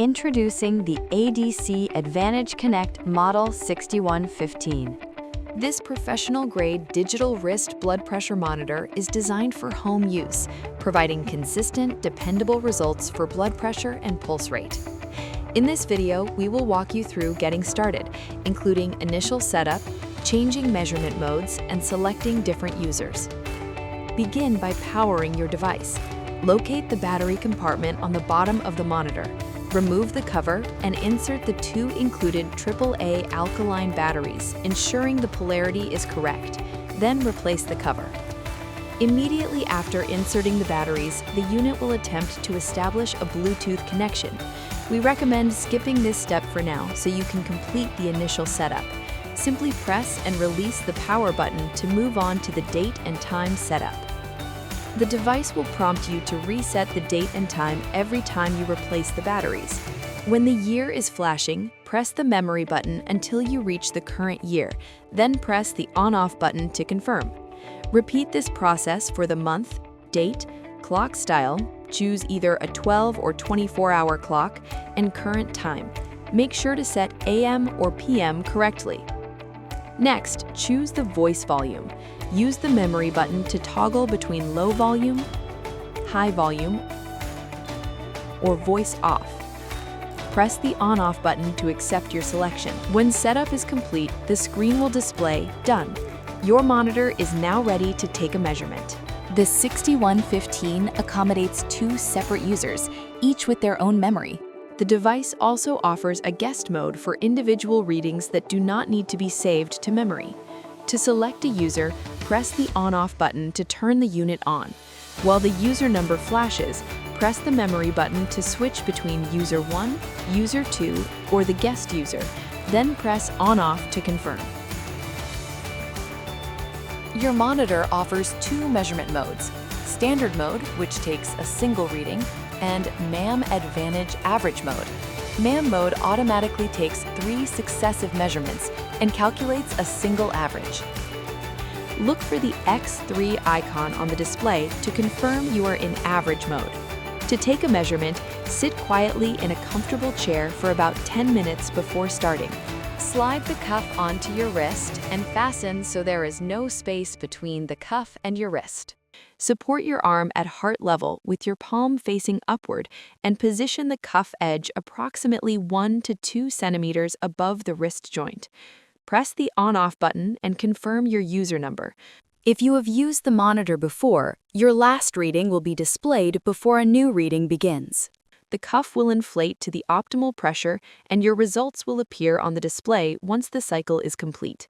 Introducing the ADC Advantage Connect Model 6115. This professional-grade digital wrist blood pressure monitor is designed for home use, providing consistent, dependable results for blood pressure and pulse rate. In this video, we will walk you through getting started, including initial setup, changing measurement modes, and selecting different users. Begin by powering your device. Locate the battery compartment on the bottom of the monitor. Remove the cover and insert the two included AAA alkaline batteries, ensuring the polarity is correct. Then replace the cover. Immediately after inserting the batteries, the unit will attempt to establish a Bluetooth connection. We recommend skipping this step for now so you can complete the initial setup. Simply press and release the power button to move on to the date and time setup. The device will prompt you to reset the date and time every time you replace the batteries. When the year is flashing, press the memory button until you reach the current year, then press the on-off button to confirm. Repeat this process for the month, date, clock style, choose either a 12 or 24-hour clock, and current time. Make sure to set AM or PM correctly. Next, choose the voice volume. Use the memory button to toggle between low volume, high volume, or voice off. Press the on-off button to accept your selection. When setup is complete, the screen will display Done. Your monitor is now ready to take a measurement. The 6115 accommodates two separate users, each with their own memory. The device also offers a guest mode for individual readings that do not need to be saved to memory. To select a user, press the on-off button to turn the unit on. While the user number flashes, press the memory button to switch between user 1, user 2, or the guest user, then press on-off to confirm. Your monitor offers two measurement modes: Standard mode, which takes a single reading, and MAM Advantage Average mode. MAM mode automatically takes 3 successive measurements and calculates a single average. Look for the X3 icon on the display to confirm you are in average mode. To take a measurement, sit quietly in a comfortable chair for about 10 minutes before starting. Slide the cuff onto your wrist and fasten so there is no space between the cuff and your wrist. Support your arm at heart level with your palm facing upward and position the cuff edge approximately 1 to 2 centimeters above the wrist joint. Press the on-off button and confirm your user number. If you have used the monitor before, your last reading will be displayed before a new reading begins. The cuff will inflate to the optimal pressure and your results will appear on the display once the cycle is complete.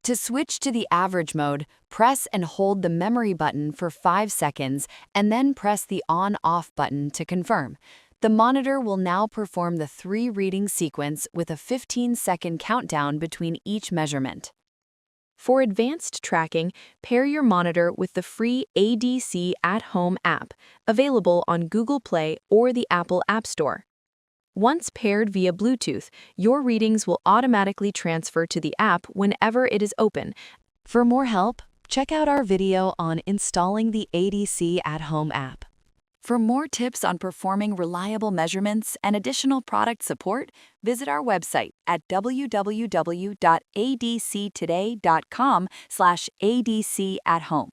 To switch to the average mode, press and hold the memory button for 5 seconds and then press the on-off button to confirm. The monitor will now perform the 3-reading sequence with a 15-second countdown between each measurement. For advanced tracking, pair your monitor with the free ADC at-home app, available on Google Play or the Apple App Store. Once paired via Bluetooth, your readings will automatically transfer to the app whenever it is open. For more help, check out our video on installing the ADC at-home app. For more tips on performing reliable measurements and additional product support, visit our website at www.adctoday.com/adcathome.